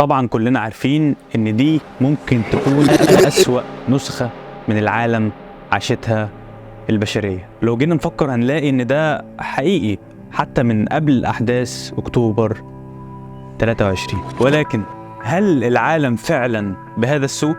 طبعا كلنا عارفين ان دي ممكن تكون أسوأ نسخة من العالم عاشتها البشرية. لو جينا نفكر هنلاقي ان ده حقيقي حتى من قبل احداث اكتوبر 23. ولكن هل العالم فعلا بهذا السوء،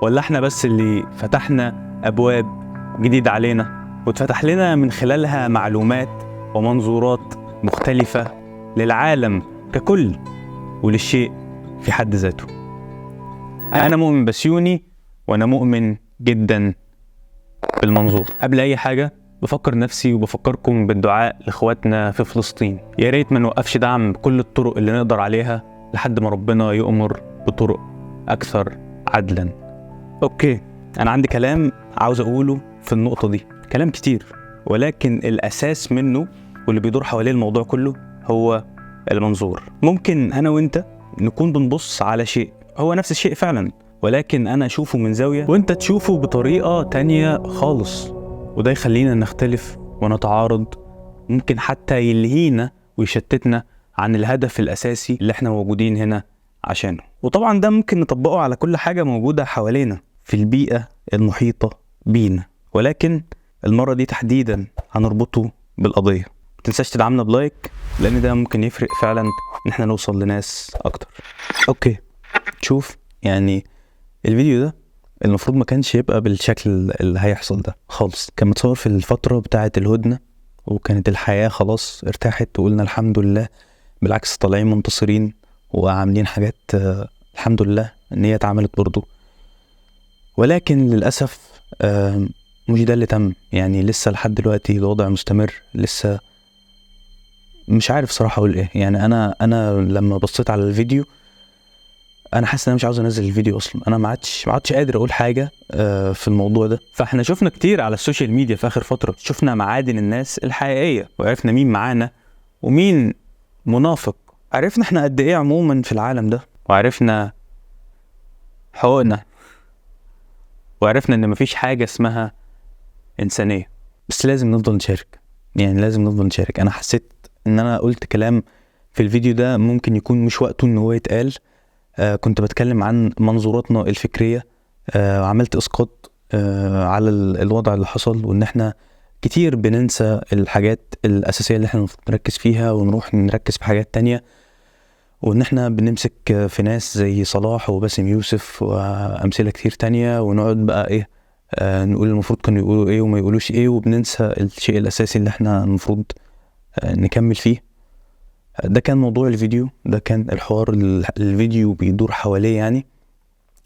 ولا احنا بس اللي فتحنا ابواب جديدة علينا واتفتح لنا من خلالها معلومات ومنظورات مختلفة للعالم ككل وللشيء في حد ذاته؟ أنا مؤمن بسيوني، وأنا مؤمن جدا بالمنظور. قبل أي حاجة بفكر نفسي وبفكركم بالدعاء لإخواتنا في فلسطين. يا ريت ما نوقفش دعم بكل الطرق اللي نقدر عليها لحد ما ربنا يؤمر بطرق أكثر عدلا. أوكي، أنا عندي كلام عاوز أقوله في النقطة دي، كلام كتير، ولكن الأساس منه واللي بيدور حواليه الموضوع كله هو المنظور. ممكن أنا وإنت نكون بنبص على شيء هو نفس الشيء فعلا، ولكن أنا أشوفه من زاوية وإنت تشوفه بطريقة تانية خالص، وده يخلينا نختلف ونتعارض، ممكن حتى يلهينا ويشتتنا عن الهدف الأساسي اللي احنا موجودين هنا عشانه. وطبعا ده ممكن نطبقه على كل حاجة موجودة حوالينا في البيئة المحيطة بينا، ولكن المرة دي تحديدا هنربطه بالقضية. متنساش تدعمنا بلايك، لأن ده ممكن يفرق فعلا إن احنا نوصل لناس أكتر. أوكي، شوف، يعني الفيديو ده المفروض ما كانش يبقى بالشكل اللي هيحصل ده خالص. كان متصور في الفترة بتاعة الهدنة، وكانت الحياة خلاص ارتاحت وقلنا الحمد لله، بالعكس طالعين منتصرين وعاملين حاجات الحمد لله ان هي اتعملت برضو. ولكن للأسف مش ده اللي تم، يعني لسه لحد دلوقتي الوضع مستمر. لسه مش عارف صراحة اقول ايه. يعني انا لما بصيت على الفيديو انا حاسس ان انا مش عاوز انزل الفيديو اصلا. انا ما عادش قادر اقول حاجه في الموضوع ده. فاحنا شفنا كتير على السوشيال ميديا في اخر فتره، شفنا معادن الناس الحقيقيه، وعرفنا مين معانا ومين منافق. عرفنا احنا قد ايه عموما في العالم ده، وعرفنا حقوقنا، وعرفنا ان مفيش حاجه اسمها انسانيه. بس لازم نفضل نشارك، يعني لازم نفضل نشارك. انا حسيت ان انا قلت كلام في الفيديو ده ممكن يكون مش وقته ان هو يتقال. كنت بتكلم عن منظوراتنا الفكرية، عملت اسقاط على الوضع اللي حصل، وان احنا كتير بننسى الحاجات الاساسية اللي احنا نركز فيها ونروح نركز في حاجات تانية، وان احنا بنمسك في ناس زي صلاح وباسم يوسف وامثلة كتير تانية، ونقعد بقى ايه نقول المفروض كانوا يقولوا ايه وما يقولوش ايه، وبننسى الشيء الاساسي اللي احنا المفروض نكمل فيه. ده كان موضوع الفيديو، ده كان الحوار الفيديو بيدور حواليه يعني.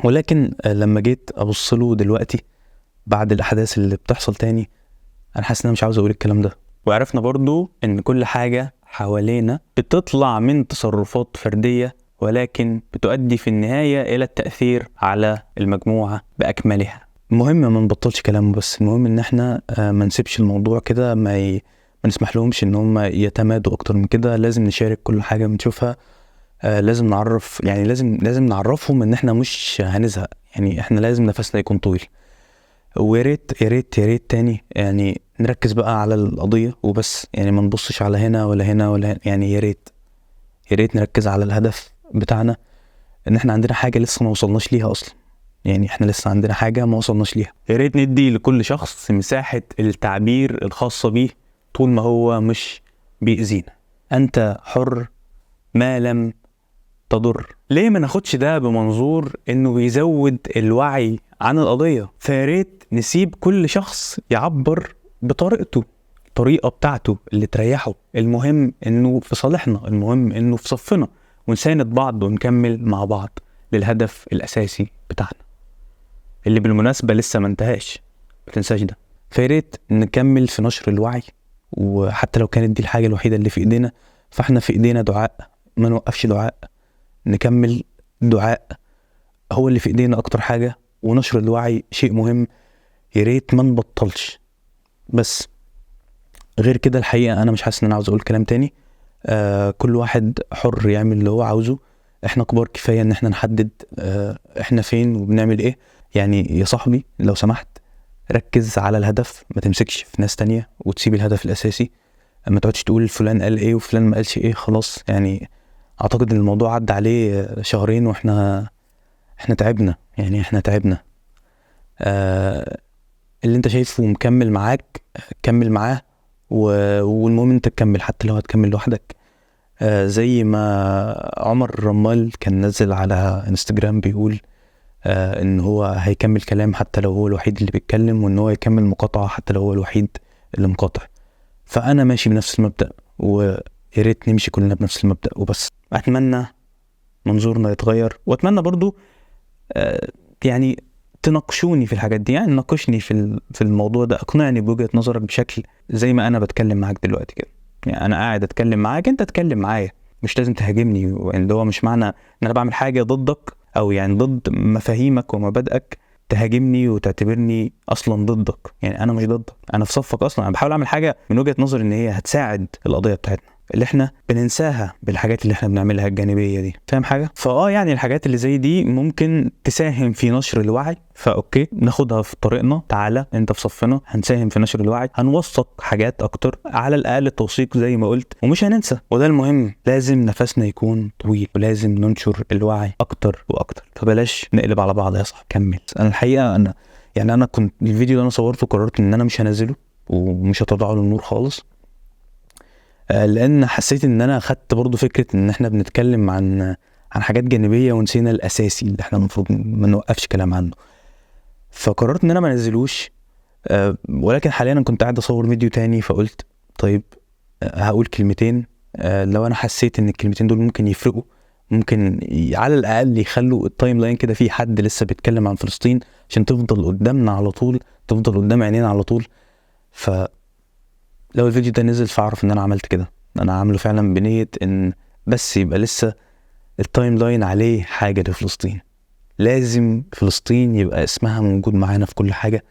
ولكن لما جيت ابص له دلوقتي بعد الاحداث اللي بتحصل تاني، انا حاسس ان انا مش عاوز اقول الكلام ده. وعرفنا برضو ان كل حاجة حوالينا بتطلع من تصرفات فردية، ولكن بتؤدي في النهاية الى التأثير على المجموعة باكملها. المهم ما نبطلش كلام، بس المهم ان احنا ما نسيبش الموضوع كده، ما نسمح لهمش ان هم يتمادوا اكتر من كده. لازم نشارك كل حاجة بنشوفها، لازم نعرف، يعني لازم نعرفهم ان احنا مش هنزهق، يعني احنا لازم نفسنا يكون طويل. ويا ريت يا ريت يا ريت تاني يعني نركز بقى على القضية وبس، يعني ما نبصش على هنا ولا هنا ولا هنا. يعني يا ريت نركز على الهدف بتاعنا، ان احنا عندنا حاجة لسه ما وصلناش ليها اصلا. يعني احنا لسه عندنا حاجة ما وصلناش ليها. يا ريت ندي لكل شخص مساحة التعبير الخاصة بيه طول ما هو مش بيأذينا. انت حر ما لم تضر. ليه ما ناخدش ده بمنظور انه بيزود الوعي عن القضية؟ فياريت نسيب كل شخص يعبر بطريقته، الطريقة بتاعته اللي تريحه. المهم انه في صالحنا، المهم انه في صفنا، ونساند بعض ونكمل مع بعض للهدف الاساسي بتاعنا، اللي بالمناسبة لسه ما انتهاش، ما تنساش ده. فياريت نكمل في نشر الوعي، وحتى لو كانت دي الحاجة الوحيدة اللي في ايدينا، فاحنا في ايدينا دعاء. ما نوقفش دعاء، نكمل دعاء، هو اللي في ايدينا اكتر حاجة. ونشر الوعي شيء مهم، ياريت ما نبطلش. بس غير كده الحقيقة انا مش حاسس ان انا عاوز اقول كلام تاني. كل واحد حر يعمل اللي هو عاوزه. احنا كبار كفاية ان احنا نحدد احنا فين وبنعمل ايه. يعني يا صاحبي لو سمحت ركز على الهدف، ما تمسكش في ناس تانية وتسيب الهدف الاساسي. ما تقعدش تقول فلان قال ايه وفلان ما قالش ايه. خلاص يعني اعتقد ان الموضوع عدى عليه شهرين واحنا تعبنا، يعني احنا تعبنا. اللي انت شايفه مكمل معاك كمل معاه، والمهم انت تكمل حتى لو هتكمل لوحدك. زي ما عمر الرمال كان نزل على انستجرام بيقول ان هو هيكمل كلام حتى لو هو الوحيد اللي بيتكلم، وان هو يكمل مقاطعة حتى لو هو الوحيد اللي مقاطع. فانا ماشي بنفس المبدأ، ويا ريت نمشي كلنا بنفس المبدأ وبس. اتمنى منظورنا يتغير، واتمنى برضو يعني تناقشوني في الحاجات دي، يعني ناقشني في الموضوع ده، اقنعني بوجهة نظرك بشكل زي ما انا بتكلم معاك دلوقتي كده. يعني انا قاعد اتكلم معاك، انت تتكلم معايا، مش لازم تهاجمني. اللي هو مش معنى ان انا بعمل حاجة ضدك او يعني ضد مفاهيمك ومبادئك تهاجمني وتعتبرني اصلا ضدك. يعني انا مش ضدك، انا في صفك اصلا. انا بحاول اعمل حاجة من وجهة نظري ان هي هتساعد القضية بتاعتنا اللي احنا بننساها بالحاجات اللي احنا بنعملها الجانبية دي. فاهم حاجة؟ يعني الحاجات اللي زي دي ممكن تساهم في نشر الوعي، فاوكي ناخدها في طريقنا. تعالى انت في صفنا، هنساهم في نشر الوعي، هنوثق حاجات اكتر، على الاقل التوثيق زي ما قلت، ومش هننسى. وده المهم، لازم نفسنا يكون طويل، ولازم ننشر الوعي اكتر واكتر. فبلاش نقلب على بعض يا صاحبي. كمل. انا الحقيقة انا كنت الفيديو ده انا صورته وقررت ان انا مش هنزله ومش هطلعه للنور خالص، لان حسيت ان انا خدت برضو فكرة ان احنا بنتكلم عن حاجات جانبية ونسينا الاساسي اللي احنا المفروض ما نوقفش كلام عنه. فقررت ان انا ما انزلوش. ولكن حاليا انا كنت قاعد اصور فيديو تاني، فقلت طيب هقول كلمتين. لو انا حسيت ان الكلمتين دول ممكن يفرقوا، ممكن على الاقل يخلوا التايم لاين كده في حد لسه بيتكلم عن فلسطين، عشان تفضل قدامنا على طول، تفضل قدام عينينا على طول. فلو الفيديو ده نزل فاعرف ان انا عملت كده، انا عامله فعلا بنية ان بس يبقى لسه التايم لاين عليه حاجة لفلسطين. لازم فلسطين يبقى اسمها موجود معانا في كل حاجة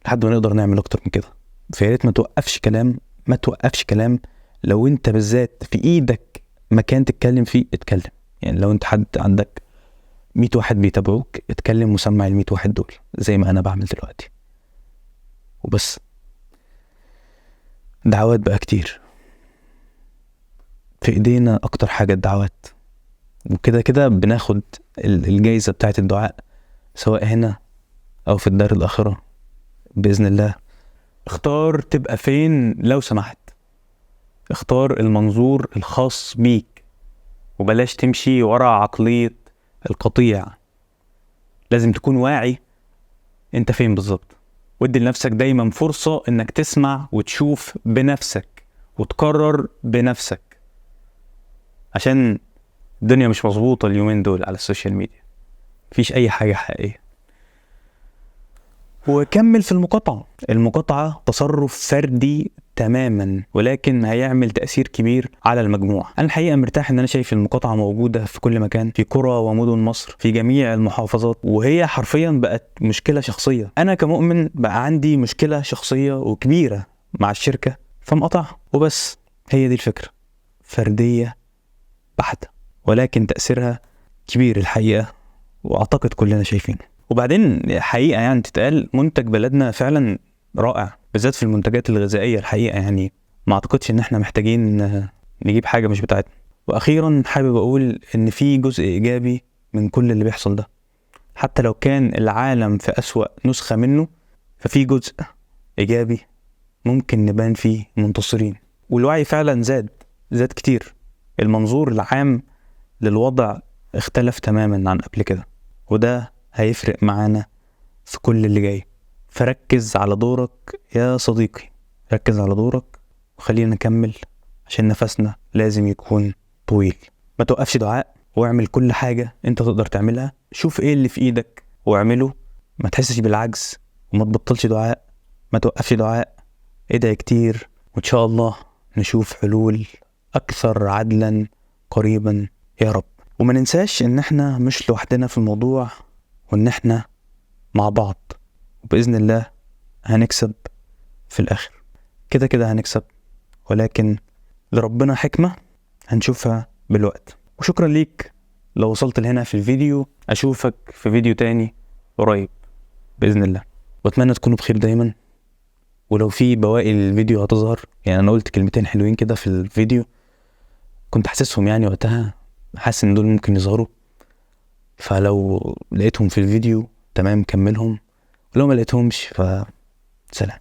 لحد ما نقدر نعمل اكتر من كده. فياريت ما توقفش كلام، ما توقفش كلام. لو انت بالذات في ايدك مكان تتكلم فيه اتكلم. يعني لو انت حد عندك 100 واحد بيتابعوك، اتكلم وسمع ال 100 واحد دول زي ما انا بعمل دلوقتي وبس. دعوات بقى كتير في ايدينا، اكتر حاجة الدعوات، وكده كده بناخد الجايزة بتاعت الدعاء سواء هنا او في الدار الاخرة بإذن الله. اختار تبقى فين لو سمحت، اختار المنظور الخاص بيك، وبلاش تمشي ورا عقلية القطيع. لازم تكون واعي انت فين بالظبط، وادي لنفسك دايما فرصة انك تسمع وتشوف بنفسك وتقرر بنفسك، عشان الدنيا مش مظبوطة اليومين دول على السوشيال ميديا، مفيش اي حاجة حقيقية. وكمل في المقاطعة تصرف فردي تماما، ولكن هيعمل تأثير كبير على المجموعة. أنا الحقيقة مرتاح إن أنا شايف المقاطعة موجودة في كل مكان، في قرى ومدن مصر، في جميع المحافظات، وهي حرفيا بقت مشكلة شخصية. أنا كمؤمن بقى عندي مشكلة شخصية وكبيرة مع الشركة، فمقاطعة وبس. هي دي الفكرة، فردية بحتة، ولكن تأثيرها كبير الحقيقة، وأعتقد كلنا شايفينه. وبعدين حقيقة يعني تتقال، منتج بلدنا فعلا رائع، بالذات في المنتجات الغذائية. الحقيقة يعني ما اعتقدش ان احنا محتاجين نجيب حاجة مش بتاعتنا. واخيرا حابب اقول ان في جزء ايجابي من كل اللي بيحصل ده، حتى لو كان العالم في اسوأ نسخة منه، ففي جزء ايجابي ممكن نبان فيه منتصرين. والوعي فعلا زاد كتير. المنظور العام للوضع اختلف تماما عن قبل كده، وده هيفرق معانا في كل اللي جاي. فركز على دورك يا صديقي، ركز على دورك وخلينا نكمل، عشان نفسنا لازم يكون طويل. ما توقفش دعاء، واعمل كل حاجة انت تقدر تعملها. شوف ايه اللي في ايدك واعمله، ما تحسش بالعجز، وما تبطلش دعاء، ما توقفش دعاء. ادعي كتير، وان شاء الله نشوف حلول اكثر عدلا قريبا يا رب. وما ننساش ان احنا مش لوحدنا في الموضوع، وان احنا مع بعض، وبإذن الله هنكسب في الآخر. كده كده هنكسب، ولكن لربنا حكمة هنشوفها بالوقت. وشكرا ليك لو وصلت لهنا في الفيديو. أشوفك في فيديو تاني قريب بإذن الله، وأتمنى تكونوا بخير دايما. ولو في بواقي الفيديو هتظهر، يعني أنا قلت كلمتين حلوين كده في الفيديو كنت حاسسهم يعني وقتها، حاسس ان دول ممكن يظهروا، فلو لقيتهم في الفيديو تمام كملهم، ولو ما لقيتهمش فسلام.